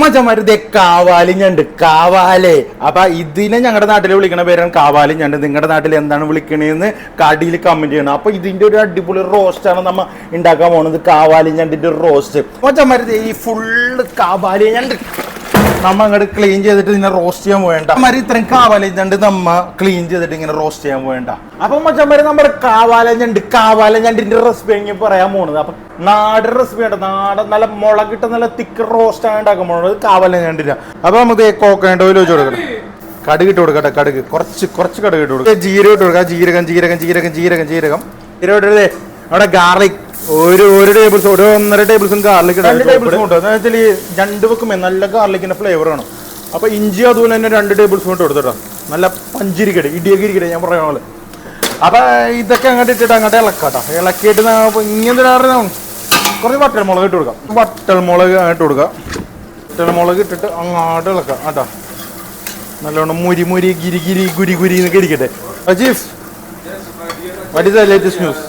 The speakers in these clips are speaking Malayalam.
മച്ചന്മാര് കാവാലി ഞണ്ട് കാവാലേ. അപ്പൊ ഇതിനെ ഞങ്ങളുടെ നാട്ടിൽ വിളിക്കണ പേരാണ് കാവാലി ഞണ്ട്. നിങ്ങളുടെ നാട്ടിൽ എന്താണ് വിളിക്കണേന്ന് കടിയിൽ കമന്റ് ചെയ്യണം. അപ്പൊ ഇതിന്റെ ഒരു അടിപൊളി റോസ്റ്റ് ആണ് നമ്മ ഉണ്ടാക്കാൻ പോണത്. കാവാലി ഞണ്ടിന്റെ റോസ്റ്റ്. മച്ചന്മാര് ഈ ഫുള്ള് കാവാലി ഞണ്ട് നമ്മ അങ്ങോട്ട് ക്ലീൻ ചെയ്തിട്ട് ഇങ്ങനെ റോസ്റ്റ് ചെയ്യാൻ പോയണ്ട. അമ്മമാര് ഇത്രയും കാവാലി ഞണ്ട് നമ്മ ക്ലീൻ ചെയ്തിട്ട് ഇങ്ങനെ റോസ്റ്റ് ചെയ്യാൻ പോയണ്ട. അപ്പൊ മച്ചന്മാര് നമ്മുടെ കാവാല ഞണ്ടിന്റെ റെസിപ്പി എങ്ങനെ പറയാൻ പോണത്. അപ്പൊ നാടൻ റെസിപ്പി ഉണ്ട്. നാടൻ നല്ല മുളകിട്ട നല്ല തിക്ക് റോസ്റ്റ് ആണ് ഉണ്ടാക്കാൻ പോണത് കാവാല ഞണ്ടില്ല. അപ്പൊ നമുക്ക് കോക്കനട്ട് ഓയിൽ വെച്ച് കൊടുക്കണം. കടുക് ഇട്ട് കൊടുക്കട്ടെ. കടുക് കുറച്ച് കടുക് ഇട്ട് കൊടുക്കുക. ജീരകം ഇട്ട് കൊടുക്കുക. ജീരകം ഇട്ടേ അവിടെ ഗാർലിക് ഒരു table spoon, 1.5 table spoon garlic, 2 table spoon വെച്ചാൽ ഈ ഞണ്ട് വെക്കുമ്പോ നല്ല ഗാർലിക്കിന്റെ ഫ്ലേവർ ആണ്. അപ്പൊ ഇഞ്ചി അതുപോലെ തന്നെ 2 ടേബിൾ സ്പൂൺ കൊടുത്തിട്ടോ. നല്ല പഞ്ചിരിക്കട്ടെ, ഇടിയൊക്കെ ഇരിക്കട്ടെ ഞാൻ പറയുന്ന പോലെ. അപ്പൊ ഇതൊക്കെ അങ്ങോട്ട് ഇട്ടിട്ട് അങ്ങോട്ട് ഇളക്കാട്ടോ. ഇളക്കിയിട്ട് ഇങ്ങനെ കുറച്ച് വട്ടൽമുളക് ഇട്ട് കൊടുക്കാം. വട്ടൽമുളക് വട്ടൽമുളക് ഇട്ടിട്ട് അങ്ങോട്ട് ഇളക്കാം കേട്ടോ. നല്ലോണം മുരി ഗുരി എന്നൊക്കെ ഇരിക്കട്ടെ. Ajeef, what is the latest news?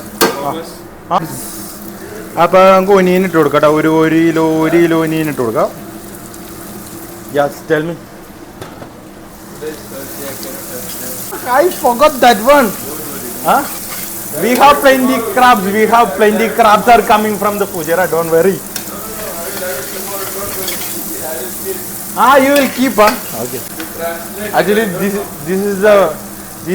അപ്പൊ നമുക്ക് ഒനിയൻ ഇട്ട് കൊടുക്കാം. ഒരു കിലോ ഒനിയൻ ഇട്ട് കൊടുക്കാം. Yes, tell me. I forgot that one. Huh? We have plenty crabs are coming from the Fujairah. Don't worry. You will keep, huh? Okay. Actually, this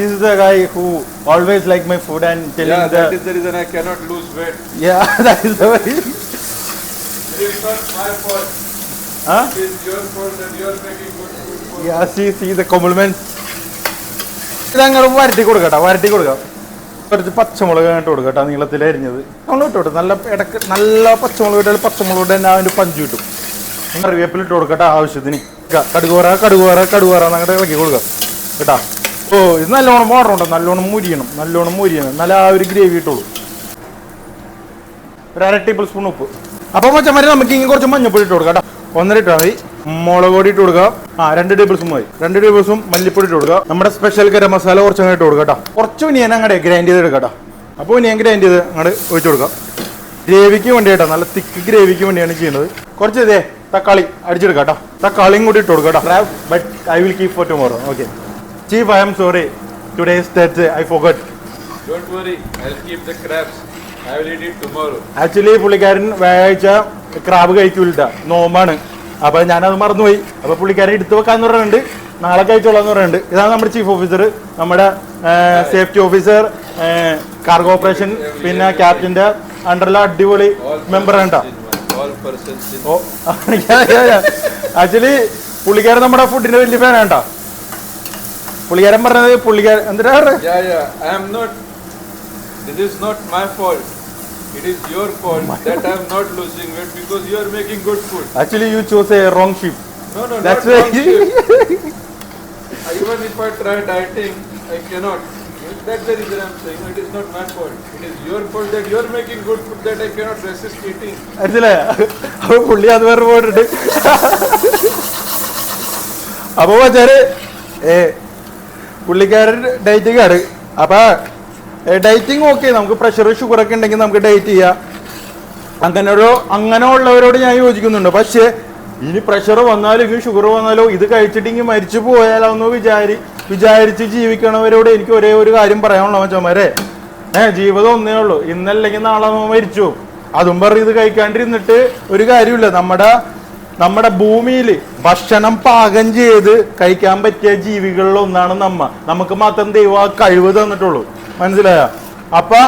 is the guy who always like my food and telling that is the reason I cannot lose weight. Yeah, that is the way. It is not my fault. Huh? It is your fault that you are making good food for Yeah, see the compliments. ഇതങ്ങനെ വരട്ടി കൊടുക്കാം. കുറച്ച് പച്ചമുളക് ഇട്ട് കൊടുക്കട്ടോ. നീളത്തിൽ അരിഞ്ഞത് നമ്മൾ ഇട്ടോട്ടെ. നല്ല പച്ചമുളക് ഇട്ടാൽ പച്ചമുളക് തന്നെ അതിൻ്റെ പഞ്ച് കിട്ടും. കറിവേപ്പില ഇട്ട് കൊടുക്കട്ടെ ആവശ്യത്തിന്. കടുകുവറ അങ്ങോട്ട് ഇളക്കി കൊടുക്കാം കേട്ടാ. ഓ, ഇത് നല്ലോണം വാടണം, നല്ലോണം മുരിയണം. നല്ല ആ ഒരു ഗ്രേവി ഇട്ടോളൂ. ഒരു 1/2 ടേബിൾ സ്പൂൺ ഉപ്പ്. അപ്പൊ മച്ചന്മാരെ നമുക്ക് ഇങ്ങനെ കുറച്ച് മഞ്ഞപ്പൊടി ഇട്ട് കൊടുക്കാം. 1.5 ഇട്ടാൽ മതി. മുളക് പൊടി ഇട്ട് കൊടുക്കുക. 2 ടേബിൾ സ്പൂൺ മതി. 2 ടേബിൾ സ്പൂൺ മല്ലിപ്പൊടി ഇട്ട് കൊടുക്കുക. നമ്മുടെ സ്പെഷ്യൽ ഗരം മസാല കുറച്ച് അങ്ങോട്ട് ഇട്ട് കൊടുക്കാം. കുറച്ച് ഉനിയൻ അങ്ങോട്ട് ഗ്രൈൻഡ് ചെയ്ത് എടുക്കാം. അപ്പോൾ ഉനിയൻ ഗ്രൈൻഡ് ചെയ്ത് അങ്ങോട്ട് ഒഴിച്ചു കൊടുക്കാം. ഗ്രേവിക്ക് വേണ്ടി കേട്ടോ, നല്ല തിക്ക് ഗ്രേവിക്ക് വേണ്ടിയാണ് ചെയ്യുന്നത്. കുറച്ച് തക്കാളി അടിച്ചെടുക്കാം. തക്കാളിയും കൂടി ഇട്ട് കൊടുക്കാം. But I will keep four tomorrow. Okay Chief, I am sorry. Today is Thursday. I forgot. Don't worry, I'll keep the crabs. I will eat it tomorrow. Actually, പുള്ളിക്കാരൻ വ്യാഴാഴ്ച ക്രാബ് കഴിക്കൂല, നോമ്പാണ്. അപ്പൊ ഞാനത് മറന്നുപോയി. അപ്പൊ പുള്ളിക്കാരൻ എടുത്തു വെക്കാന്ന് പറയുന്നുണ്ട്. നാളെ കഴിച്ചോളാന്ന് പറയുന്നുണ്ട്. ഇതാണ് നമ്മുടെ ചീഫ് ഓഫീസർ, നമ്മുടെ സേഫ്റ്റി ഓഫീസർ, കാർഗോ ഓപ്പറേഷൻ, പിന്നെ ക്യാപ്റ്റന്റെ അണ്ടറിലെ അടിപൊളി മെമ്പർ ആണ്. ആക്ച്വലി പുള്ളിക്കാരൻ നമ്മുടെ ഫുഡിന്റെ വലിയ ഫാനാണ്. പുള്ളിക്കാരൻ പറഞ്ഞത് എന്തിനാ? This is not my fault. It is your fault that I am not losing weight because you are making good food. Actually, you chose a wrong sheep. No, that's not why. wrong sheep. Even if I try dieting, I cannot. That's the reason I am saying it is not my fault. It is your fault that you are making good food that I cannot resist eating. മനസ്സിലായ? അപ്പൊ പുള്ളി അത് വേറെ പോയിട്ടുണ്ട്. അപ്പൊ വെച്ചാല് പുള്ളിക്കാരൻ ഡയറ്റിംഗ് ആണ്. അപ്പൊ ഡയറ്റിംഗ് ഓക്കെ, നമുക്ക് പ്രഷർ ഷുഗർ ഒക്കെ ഉണ്ടെങ്കിൽ നമുക്ക് ഡയറ്റ് ചെയ്യാം. അങ്ങനെയുള്ളവരോട് ഞാൻ യോജിക്കുന്നുണ്ട്. പക്ഷേ ഇനി പ്രഷർ വന്നാലും ഇനി ഷുഗർ വന്നാലോ ഇത് കഴിച്ചിട്ടെങ്കിൽ മരിച്ചു പോയാലോ എന്ന് വിചാരിച്ച് ജീവിക്കണവരോട് എനിക്ക് ഒരേ ഒരു കാര്യം പറയാനുള്ള മച്ചന്മാരെ, ജീവിതം ഒന്നേ ഉള്ളൂ. ഇന്നല്ലെങ്കിൽ നാളെ മരിച്ചു. അതും പറഞ്ഞ് ഇത് കഴിക്കാണ്ടിരുന്നിട്ട് ഒരു കാര്യമില്ല. നമ്മുടെ ഭൂമിയിൽ ഭക്ഷണം പാകം ചെയ്ത് കഴിക്കാൻ പറ്റിയ ജീവികളിൽ ഒന്നാണ് നമുക്ക് മാത്രം ദൈവം ആ കഴിവ് തന്നിട്ടുള്ളൂ. മനസ്സിലായ? അപ്പൊ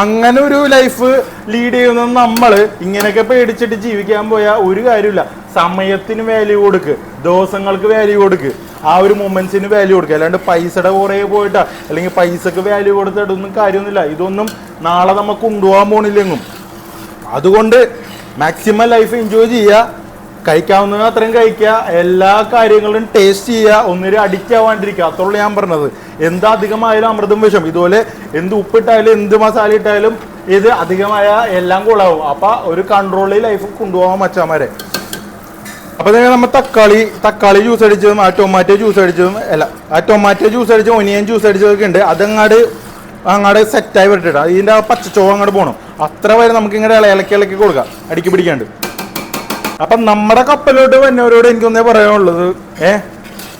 അങ്ങനെ ഒരു ലൈഫ് ലീഡ് ചെയ്യുന്ന നമ്മള് ഇങ്ങനെയൊക്കെ പേടിച്ചിട്ട് ജീവിക്കാൻ പോയാൽ ഒരു കാര്യമില്ല. സമയത്തിന് വാല്യൂ കൊടുക്ക്, ദിവസങ്ങൾക്ക് വാല്യൂ കൊടുക്ക്, ആ ഒരു മൊമെന്റ്സിന് വാല്യൂ കൊടുക്കുക. അല്ലാണ്ട് പൈസയുടെ പുറകെ പോയിട്ടാ അല്ലെങ്കിൽ പൈസക്ക് വാല്യൂ കൊടുത്തിട്ടൊന്നും കാര്യമൊന്നുമില്ല. ഇതൊന്നും നാളെ നമുക്ക് കൊണ്ടുപോകാൻ പോണില്ലെങ്കും. അതുകൊണ്ട് മാക്സിമം ലൈഫ് എൻജോയ് ചെയ്യുക, കഴിക്കാവുന്ന അത്രയും കഴിക്കുക, എല്ലാ കാര്യങ്ങളും ടേസ്റ്റ് ചെയ്യുക, ഒന്നിനും അഡിക്റ്റ് ആവാണ്ടിരിക്കുക. അത്രയുള്ളൂ ഞാൻ പറഞ്ഞത്. എന്ത് അധികമായാലും അമൃതം വിഷം. ഇതുപോലെ എന്ത് ഉപ്പിട്ടായാലും എന്ത് മസാല ഇട്ടായാലും ഇത് അധികമായ എല്ലാം കൂടാവും. അപ്പൊ ഒരു കൺട്രോളിൽ ലൈഫ് കൊണ്ടുപോകാൻ മച്ചാമാരെ. അപ്പൊ നമ്മൾ തക്കാളി ജ്യൂസ് അടിച്ചതും ആ ടൊമാറ്റോ ജ്യൂസ് അടിച്ചതും ആ ടൊമാറ്റോ ജ്യൂസ് അടിച്ചതും ഒനിയൻ ജ്യൂസ് അടിച്ചതൊക്കെ ഉണ്ട്. അങ്ങാട് സെറ്റായി വരട്ടിട്ട് ഇതിന്റെ പച്ചച്ചോവ് അങ്ങോട്ട് പോകണം. അത്ര വരെ നമുക്ക് ഇങ്ങനെ ഇളക്കി കൊടുക്കാം, അടിക്ക് പിടിക്കാണ്ട്. അപ്പൊ നമ്മുടെ കപ്പലോട്ട് വന്നവരോട് എനിക്കൊന്നേ പറയാനുള്ളത്,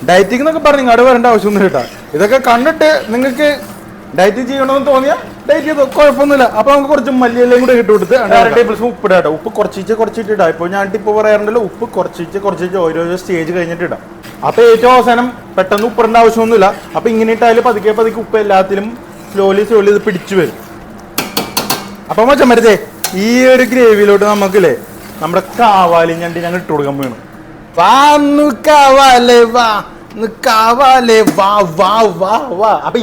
ഡയറ്റിംഗ് എന്നൊക്കെ പറഞ്ഞ് ഇങ്ങോട്ട് വരേണ്ട ആവശ്യമൊന്നും കേട്ടാ. ഇതൊക്കെ കണ്ടിട്ട് നിങ്ങൾക്ക് ഡയറ്റ് ചെയ്യണമെന്ന് തോന്നിയാൽ ഡയറ്റ് ചെയ്തോ, കുഴപ്പമൊന്നുമില്ല. അപ്പൊ നമുക്ക് കുറച്ച് മല്ലിയെല്ലാം കൂടെ ഇട്ട് കൊടുത്ത് 1/2 ടേബിൾ സ്പൂൺ ഉപ്പ് ഇടാം. ഉപ്പ് കുറച്ചിട്ട് ഇടാം. ഇപ്പോൾ ഞാൻ ഇപ്പോൾ പറയാറുണ്ടല്ലോ, ഉപ്പ് കുറച്ചിട്ട് ഓരോ സ്റ്റേജ് കഴിഞ്ഞിട്ട് ഇടാം. അപ്പൊ ഏറ്റവും അവസാനം പെട്ടെന്ന് ഉപ്പിടേണ്ട ആവശ്യമൊന്നുമില്ല. അപ്പൊ ഇങ്ങനെ ഇട്ടാലും പതുക്കെ ഉപ്പ് എല്ലാത്തിലും സ്ലോലി ഇത് പിടിച്ചു വരും. അപ്പൊ മച്ചമരുതേ ഈ ഒരു ഗ്രേവിയിലോട്ട് നമുക്കില്ലേ നമ്മുടെ കാവാലി ഞണ്ടി ഞങ്ങൾ ഇട്ട് കൊടുക്കാൻ വേണം. അപ്പൊ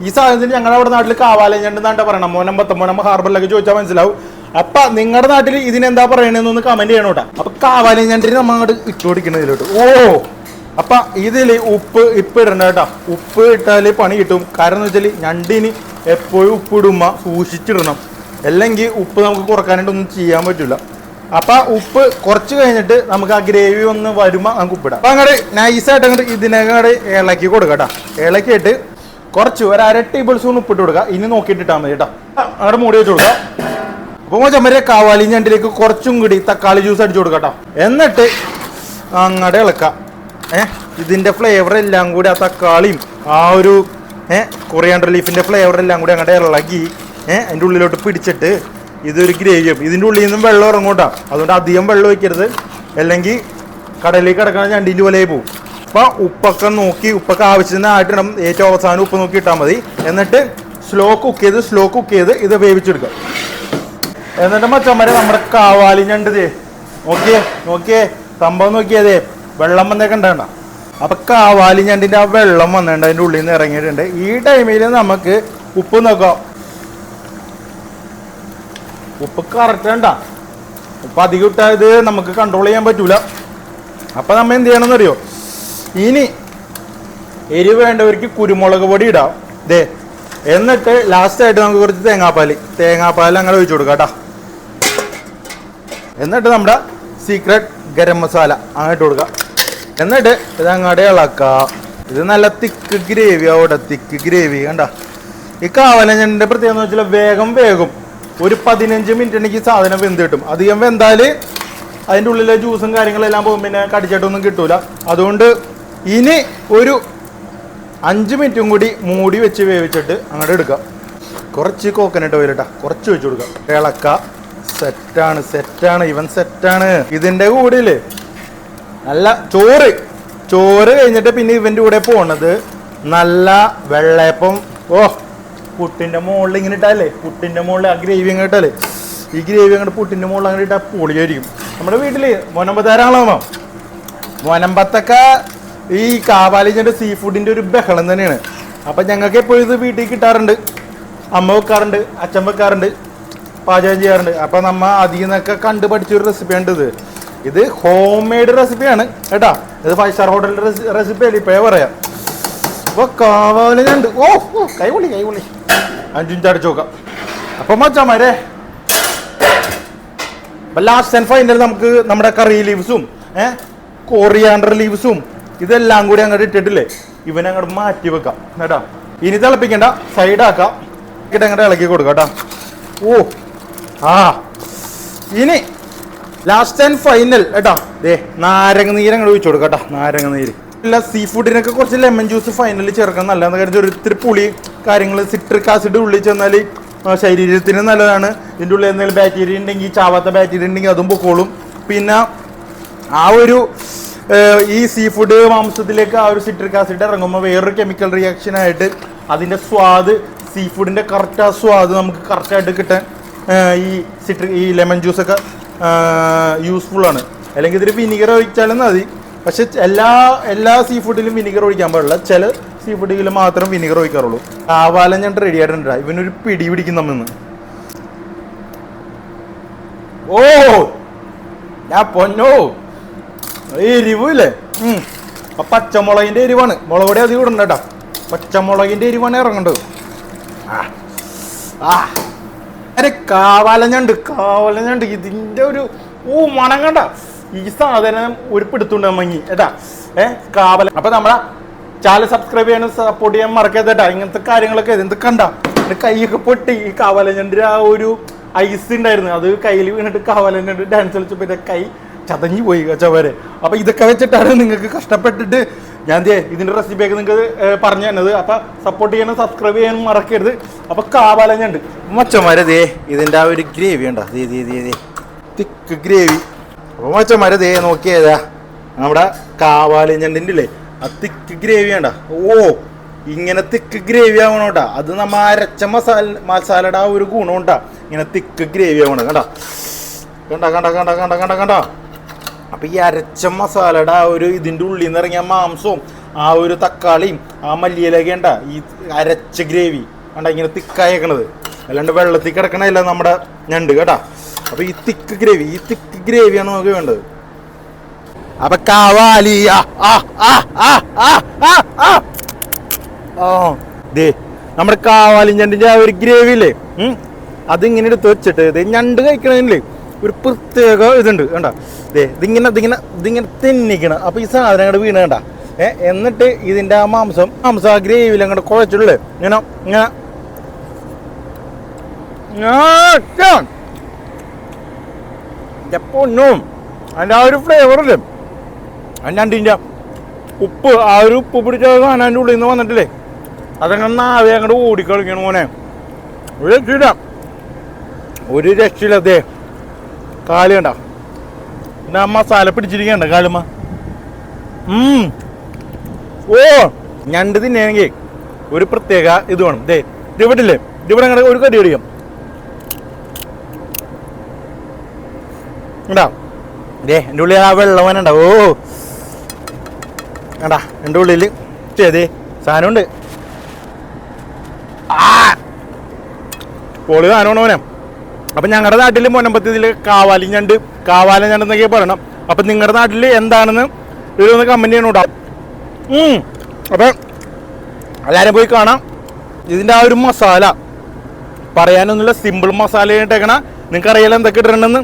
ഈ സാധനത്തിന് ഞങ്ങളുടെ അവിടെ നാട്ടിൽ കാവാലി ഞണ്ട് എന്നാ പറയണം. മോനമ്പ ഹാർബറിലൊക്കെ ചോദിച്ചാൽ മനസ്സിലാവും. അപ്പൊ നിങ്ങളുടെ നാട്ടിൽ ഇതിനെന്താ പറയണെന്നൊന്ന് കമന്റ് ചെയ്യണം കേട്ടോ. അപ്പൊ കാവാലി ഞണ്ടിന് നമ്മൾ അങ്ങോട്ട് ഇട്ട് കൊടുക്കണം ഇതിലോട്ട്. അപ്പൊ ഇതിൽ ഉപ്പ് ഇടണ്ട കേട്ടോ. ഉപ്പ് ഇട്ടാല് പണി കിട്ടും. കാരണം എന്ന് വെച്ചാൽ ഞണ്ടിന് എപ്പോഴും ഉപ്പ് ഇടുമ്പോ സൂക്ഷിച്ചിടണം, അല്ലെങ്കിൽ ഉപ്പ് നമുക്ക് കുറക്കാനായിട്ടൊന്നും ചെയ്യാൻ പറ്റില്ല. അപ്പൊ ഉപ്പ് കുറച്ച് കഴിഞ്ഞിട്ട് നമുക്ക് ആ ഗ്രേവി ഒന്ന് വരുമ്പോ നമുക്ക് ഉപ്പിടാം. അപ്പൊ അങ്ങോട്ട് നൈസായിട്ട് അങ്ങോട്ട് ഇതിനങ്ങോട്ട് ഇളക്കി കൊടുക്കട്ടോ. ഇളക്കിയിട്ട് കുറച്ച് 1/2 ടേബിൾ സ്പൂൺ ഉപ്പിട്ട് കൊടുക്കുക. ഇനി നോക്കിയിട്ടിട്ടാ മതി കേട്ടോ. അങ്ങോട്ട് മൂടി വെച്ച് കൊടുക്കുക. അപ്പൊ ചമ്മരെ കാവാലി ഞണ്ടിലേക്ക് കുറച്ചും കൂടി തക്കാളി ജ്യൂസ് അടിച്ചു കൊടുക്കട്ടോ. എന്നിട്ട് അങ്ങോട്ട് ഇളക്കാം. ഇതിന്റെ ഫ്ലേവർ എല്ലാം കൂടി ആ തക്കാളിയും ആ ഒരു കൊറിയാണ്ടർ ലീഫിന്റെ ഫ്ലേവർ എല്ലാം കൂടി അങ്ങോട്ട് ഇളകി അതിൻ്റെ ഉള്ളിലോട്ട് പിടിച്ചിട്ട് ഇതൊരു ഗ്രേവിയും. ഇതിൻ്റെ ഉള്ളിൽ നിന്നും വെള്ളം ഇറങ്ങൂട്ടാ. അതുകൊണ്ട് അധികം വെള്ളം ഒഴിക്കരുത്, അല്ലെങ്കിൽ കടലിലേക്ക് കിടക്കുന്ന ഞണ്ടിൻ്റെ പോലെ പോകും. അപ്പോൾ ഉപ്പൊക്കെ ആവശ്യത്തിനായിട്ടിടണം. ഏറ്റവും അവസാനം ഉപ്പ് നോക്കി ഇട്ടാൽ മതി. എന്നിട്ട് സ്ലോ കുക്ക് ചെയ്ത് ഇത് വേവിച്ചെടുക്കുക. എന്നിട്ട് മച്ചന്മാരെ നമ്മുടെ കാവാലി ഞണ്ട് നോക്കിയേ സംഭവം നോക്കിയതേ വെള്ളം വന്നേക്കെ ഉണ്ടാകണ്ട. അപ്പൊ കാവാലി ഞണ്ടിന്റെ ആ വെള്ളം വന്നിട്ടുണ്ട്, അതിൻ്റെ ഉള്ളിൽ നിന്ന് ഇറങ്ങിയിട്ടുണ്ട്. ഈ ടൈമിൽ നമുക്ക് ഉപ്പ് നോക്കാം. ഉപ്പ് കറക്റ്റ് വേണ്ട. ഉപ്പ് അധികം ഇട്ടായത് നമുക്ക് കൺട്രോൾ ചെയ്യാൻ പറ്റൂല. അപ്പൊ നമ്മ എന്ത് ചെയ്യണമെന്ന് അറിയോ, ഇനി എരിവ് വേണ്ടവർക്ക് കുരുമുളക് പൊടി ഇടാം. എന്നിട്ട് ലാസ്റ്റ് ആയിട്ട് നമുക്ക് കുറച്ച് തേങ്ങാപ്പാൽ അങ്ങനെ ഒഴിച്ചു കൊടുക്കാം കേട്ടോ. എന്നിട്ട് നമ്മുടെ സീക്രട്ട് ഗരം മസാല അങ്ങോട്ട് കൊടുക്കുക. എന്നിട്ട് ഇത് അങ്ങോട്ട് ഇളക്കാം. ഇത് നല്ല തിക്ക് ഗ്രേവി കണ്ട. ഈ കാവലഞ്ഞിന്റെ പ്രത്യേകത എന്ന് വെച്ചാൽ വേഗം ഒരു 15 മിനിറ്റ് എനിക്ക് സാധനം വെന്ത് കിട്ടും. അധികം വെന്താല് അതിൻ്റെ ഉള്ളിലെ ജ്യൂസും കാര്യങ്ങളെല്ലാം പോകും, പിന്നെ കടിച്ചിട്ടൊന്നും കിട്ടൂല. അതുകൊണ്ട് ഇനി ഒരു 5 മിനിറ്റും കൂടി മൂടി വെച്ച് വേവിച്ചിട്ട് അങ്ങോട്ട് എടുക്കുക. കുറച്ച് കോക്കനട്ട് ഓയിൽ ഇട്ടാ കുറച്ച് വെച്ച് കൊടുക്കുക. ഇളക്ക. സെറ്റാണ്. ഇതിന്റെ കൂടെ നല്ല ചോറ് കഴിഞ്ഞിട്ട് പിന്നെ ഇവന്റെ കൂടെ പോണത് നല്ല വെള്ളയപ്പം. പുട്ടിന്റെ മുകളിൽ ഇങ്ങനെ ഇട്ടാലേ, പുട്ടിന്റെ മുകളിൽ ആ ഗ്രേവി അങ്ങ് ഇട്ടാലേ, ഈ ഗ്രേവി അങ്ങോട്ട് പുട്ടിന്റെ മുകളിൽ അങ്ങനെ ഇട്ടാൽ പൊളിയായിരിക്കും. നമ്മുടെ വീട്ടില് മോനമ്പത്താരാണല്ലോ. മോനമ്പത്തൊക്കെ ഈ കാവാലിന്റെ സീ ഫുഡിന്റെ ഒരു ബഹളം തന്നെയാണ്. അപ്പൊ ഞങ്ങൾക്ക് എപ്പോഴും ഇത് വീട്ടിൽ കിട്ടാറുണ്ട്. അമ്മ വെക്കാറുണ്ട്, അച്ഛൻ വെക്കാറുണ്ട്, പാചകം ചെയ്യാറുണ്ട്. അപ്പൊ നമ്മ അതിൽ നിന്നൊക്കെ കണ്ടു പഠിച്ചൊരു റെസിപ്പിയാണ് ഇത് ഹോം മെയ്ഡ് റെസിപ്പിയാണ് കേട്ടാ. ഇത് 5 സ്റ്റാർ ഹോട്ടലിന്റെ റെസിപ്പി അല്ലേ ഇപ്പോഴേ പറയാം. അപ്പൊ കാവാലുണ്ട്. കൈപൊളി 5 മിനിറ്റ് അടിച്ചു നോക്കാം. അപ്പൊ മച്ചാമാരെ ലാസ്റ്റ് ആൻഡ് ഫൈനൽ നമുക്ക് നമ്മുടെ കറി ലീവ്സും കൊറിയാണ്ടർ ലീവ്സും ഇതെല്ലാം കൂടി അങ്ങോട്ട് ഇട്ടിട്ടില്ലേ, ഇവനെ അങ്ങോട്ട് മാറ്റി വെക്കാം കേട്ടാ. ഇനി തിളപ്പിക്കണ്ട, സൈഡാക്കാം. അങ്ങോട്ട് ഇളക്കി കൊടുക്കാം കേട്ടോ. ഇനി ലാസ്റ്റ് ആൻഡ് ഫൈനൽ കേട്ടോ, നാരങ്ങ നീര് അങ്ങോട്ട് ഒഴിച്ചു കൊടുക്കാം. നാരങ്ങ നീര് അല്ല, സീ ഫുഡിനൊക്കെ കുറച്ച് ലെമൺ ജ്യൂസ് ഫൈനലിൽ ചേർക്കണം. നല്ലതെന്ന് കരുതി ഒരിത്തിരി പുളി കാര്യങ്ങൾ സിട്രിക് ആസിഡ് ഉള്ളിൽ ചെന്നാൽ ശരീരത്തിന് നല്ലതാണ്. ഇതിൻ്റെ ഉള്ളിൽ എന്തെങ്കിലും ബാക്ടീരിയ ഉണ്ടെങ്കിൽ, ചാവാത്ത ബാക്ടീരിയ ഉണ്ടെങ്കിൽ അതും പൊക്കോളും. പിന്നെ ആ ഒരു ഈ സീ ഫുഡ് മാംസത്തിലേക്ക് ആ ഒരു സിട്രിക് ആസിഡ് ഇറങ്ങുമ്പോൾ വേറൊരു കെമിക്കൽ റിയാക്ഷനായിട്ട് അതിൻ്റെ സ്വാദ്, സീ ഫുഡിൻ്റെ കറക്റ്റ് ആ സ്വാദ് നമുക്ക് കറക്റ്റായിട്ട് കിട്ടാൻ ഈ ലെമൺ ജ്യൂസൊക്കെ യൂസ്ഫുള്ളാണ്. അല്ലെങ്കിൽ ഇതിൽ വിനിഗർ ഒഴിച്ചാലും മതി. പക്ഷെ എല്ലാ സീ ഫുഡിലും വിനിഗർ ഒഴിക്കാൻ പാടില്ല. ചില സീ ഫുഡിൽ മാത്രം വിനിഗർ ഒഴിക്കാറുള്ളൂ. കാവാലൻ ഞാൻ റെഡി ആയിട്ടുണ്ട്. ഇവനൊരു പിടി പിടിക്കും നമ്മന്ന്. ഞാൻ പൊന്നോ എരിവില്ലേ. പച്ചമുളകിന്റെ എരിവാണ്. മുളക് പൊടി അധികം ഇടണ്ട കേട്ടോ. പച്ചമുളകിന്റെ എരിവാണ് ഇറങ്ങേണ്ടത്. കാവാലഞ്ഞുണ്ട് ഇതിന്റെ ഒരു മണം കണ്ട. ഈ സാധനം ഒരു പിടുത്തുണ്ട് മങ്ങി ഏട്ടാ. കാവല. അപ്പൊ നമ്മളെ ചാനൽ സബ്സ്ക്രൈബ് ചെയ്യാനും സപ്പോർട്ട് ചെയ്യാൻ മറക്കരുത് കേട്ടാ. ഇങ്ങനത്തെ കാര്യങ്ങളൊക്കെ എന്ത് കണ്ട കൈയൊക്കെ പൊട്ടി. ഈ കാവാലഞ്ഞിന്റെ ആ ഒരു ഐസ് ഉണ്ടായിരുന്നു, അത് കയ്യിൽ വീണിട്ട് കാവാലഞ്ഞിട്ട് ഡാൻസ് കളിച്ചപ്പോ കൈ ചതഞ്ഞു പോയി കച്ചവരെ. അപ്പോൾ ഇതൊക്കെ വെച്ചിട്ടാണ് നിങ്ങൾക്ക് കഷ്ടപ്പെട്ടിട്ട് ഞാൻ ഇതിൻ്റെ റെസിപ്പിയൊക്കെ നിങ്ങൾക്ക് പറഞ്ഞു തന്നത്. അപ്പോൾ സപ്പോർട്ട് ചെയ്യാനും സബ്സ്ക്രൈബ് ചെയ്യാനും മറക്കരുത്. അപ്പോൾ കാവാലഞ്ഞുണ്ട് മച്ചന്മാരെ ഇതിൻ്റെ ആ ഒരു ഗ്രേവി ഉണ്ടോ, തിക്ക് ഗ്രേവി. അപ്പോൾ മച്ചന്മാരെ നോക്കിയതാ നമ്മുടെ കാവാലഞ്ഞണ്ടിൻ്റെ ഇല്ലേ ആ തിക്ക് ഗ്രേവി ഉണ്ടോ. ഓ ഇങ്ങനെ തിക്ക് ഗ്രേവി ആവണം കേട്ടോ. അത് നമ്മൾ അരച്ച മസാലയുടെ ആ ഒരു ഗുണം ഉണ്ടാ ഇങ്ങനെ തിക്ക് ഗ്രേവി ആവണം കണ്ട കണ്ട കണ്ട കണ്ട കണ്ട കണ്ട കണ്ട. അപ്പം ഈ അരച്ച മസാലയുടെ ആ ഒരു ഇതിൻ്റെ ഉള്ളിൽ നിന്ന് ഇറങ്ങിയ മാംസവും ആ ഒരു തക്കാളിയും ആ മല്ലിയിലൊക്കെ ഉണ്ട ഈ അരച്ച ഗ്രേവി കണ്ട ഇങ്ങനെ തിക്കായേക്കണത്. അല്ലാണ്ട് വെള്ളത്തിൽ കിടക്കണല്ല നമ്മുടെ ഞണ്ട് കേട്ടാ. അപ്പം ഈ തിക്ക് ഗ്രേവിയാണ് നമുക്ക് വേണ്ടത്. അപ്പം കാവാലി നമ്മുടെ കാവാലി ഞണ്ടിൻ്റെ ആ ഒരു ഗ്രേവി ഇല്ലേ അതിങ്ങനെ എടുത്ത് വെച്ചിട്ട് ഞണ്ട് കഴിക്കണതില്ലേ ഒരു പ്രത്യേക ഇതുണ്ട് കണ്ട. ഇതിങ്ങനെ തെന്നിക്കണം. അപ്പോൾ ഈ സാധനം അങ്ങോട്ട് വീണ് കണ്ട. എന്നിട്ട് ഇതിൻ്റെ ആ മാംസം ആ ഗ്രേവിയിൽ അങ്ങോട്ട് കുഴച്ചുള്ളേ ഇങ്ങനെ ഇങ്ങനെ പൊന്നും അതിൻ്റെ ആ ഒരു ഫ്ലേവറില്ലേ ആ ഞണ്ടിൻ്റെ ഉപ്പ് ആ ഒരു ഉപ്പ് പിടിച്ച സാധനം ഉള്ളിൽ നിന്ന് വന്നിട്ടില്ലേ അതങ്ങനെ നാവെ അങ്ങോട്ട് ഓടിക്കളിക്കണം മോനെ. ഒരു രക്ഷയില്ല. കാല് കണ്ട പിന്നെ ആ മസാല പിടിച്ചിരിക്കണ്ട കാലുമ്മ. ഓ ഞണ്ട് തിന്നെങ്കിൽ ഒരു പ്രത്യേക ഇത് വേണം. ഇവിടില്ലേ ഇവിടെ അങ്ങനെ ഒരു കടി അടിക്കാം ഉണ്ടാ. എൻ്റെ ഉള്ളിൽ ആ വെള്ളവനുണ്ടാ. ഓ കണ്ടാ എൻ്റെ ഉള്ളിൽ സാധനമുണ്ട്. പൊളി സാധനമാണ് മോനെ. അപ്പം ഞങ്ങളുടെ നാട്ടിൽ മൊനമ്പത്തിൽ കാവാലൻ ഞണ്ട് എന്നൊക്കെ പറയണം. അപ്പം നിങ്ങളുടെ നാട്ടിൽ എന്താണെന്ന് ഇതൊന്ന് കമൻറ്റ് ചെയ്യണോട്ടാ. അപ്പം എല്ലാവരും പോയി കാണാം. ഇതിൻ്റെ ആ ഒരു മസാല പറയാനൊന്നുമില്ല, സിമ്പിൾ മസാല ഇട്ടേക്കണ. നിങ്ങൾക്ക് അറിയാലോ എന്തൊക്കെ ഇട്ടിട്ടുണ്ടെന്ന്.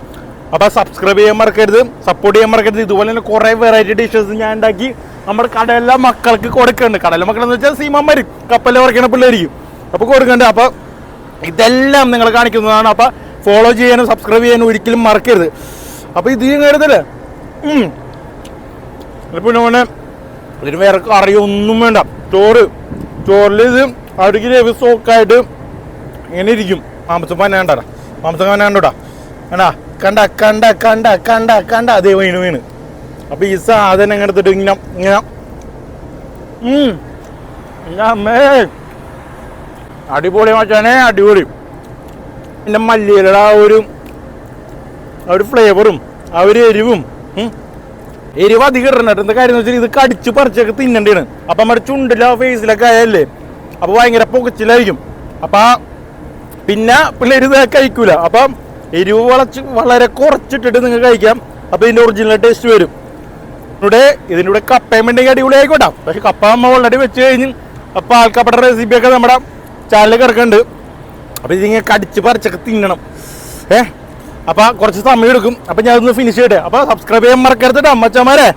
അപ്പോൾ സബ്സ്ക്രൈബ് ചെയ്യാൻ മറക്കരുത്, സപ്പോർട്ട് ചെയ്യാൻ മറക്കരുത്. ഇതുപോലെ തന്നെ കുറേ വെറൈറ്റി ഡിഷസ് ഞാൻ ഉണ്ടാക്കി നമ്മുടെ കടയിലെ മക്കൾക്ക് കൊടുക്കുന്നുണ്ട്. കടയിലെ മക്കളെന്ന് വെച്ചാൽ സീമാന്മാർ കപ്പലിൽ വറക്കണ പിള്ളേരിക്കും. അപ്പോൾ കൊടുക്കുന്നുണ്ട്. അപ്പോൾ ഇതെല്ലാം നിങ്ങൾ കാണിക്കുന്നതാണ്. അപ്പോൾ ഫോളോ ചെയ്യാനും സബ്സ്ക്രൈബ് ചെയ്യാനും ഒരിക്കലും മറക്കരുത്. അപ്പോൾ ഇത് കരുതല്ലേ പിന്നെ മോനെ ഇതിന് വേറെ കറിയൊന്നും വേണ്ട. ചോറിൽ ഇത് ഒരു ഗ്രേവി സോക്കായിട്ട് ഇങ്ങനെ ഇരിക്കും. മാംസം പനാണ്ടാ കണ്ടാ കണ്ട കണ്ട കണ്ട കണ്ട കണ്ട അതേ വീണ്. അപ്പോൾ ഈ സാധനം ഇങ്ങനെ എടുത്തിട്ട് ഇങ്ങനെ അമ്മേ അടിപൊളി മച്ചാനെ അടിപൊളി. പിന്നെ മല്ലിയിലയുടെ ആ ഒരു ഫ്ലേവറും ആ ഒരു എരിവും അധികം ഇടണം. എന്താ കാര്യം എന്ന് വെച്ചാൽ ഇത് കടിച്ച് പറിച്ചൊക്കെ തിന്നണ്ടാണ്. അപ്പം നമ്മുടെ ചുണ്ടിലോ ഫേസിലൊക്കെ ആയല്ലേ അപ്പോൾ ഭയങ്കര പുകച്ചിലായിരിക്കും. അപ്പം പിന്നെ പിള്ളേർ ഇത് കഴിക്കൂല. അപ്പം എരിവ് വളരെ കുറച്ചിട്ടിട്ട് നിങ്ങൾക്ക് കഴിക്കാം. അപ്പോൾ ഇതിൻ്റെ ഒറിജിനൽ ടേസ്റ്റ് വരും. ഇതിൻ്റെ കൂടെ കപ്പയും ഉണ്ടെങ്കിൽ അടിപൊളി ആയിക്കോട്ടെ. പക്ഷെ കപ്പ നമ്മൾ ഓൾറെഡി വെച്ച് കഴിഞ്ഞ് അപ്പോൾ ആൽക്കപ്പയുടെ റെസിപ്പിയൊക്കെ നമ്മുടെ ചാനലിൽ കിടക്കുന്നുണ്ട്. അപ്പോൾ ഇതിങ്ങനെ കടിച്ച് പറിച്ചൊക്കെ തിന്നണം. അപ്പോൾ കുറച്ച് സമയം എടുക്കും. അപ്പോൾ ഞാൻ അതൊന്ന് ഫിനിഷ് ചെയ്യട്ടെ. അപ്പോൾ സബ്സ്ക്രൈബ് ചെയ്യാൻ മറക്കരുത് അമ്മച്ചമാരെ.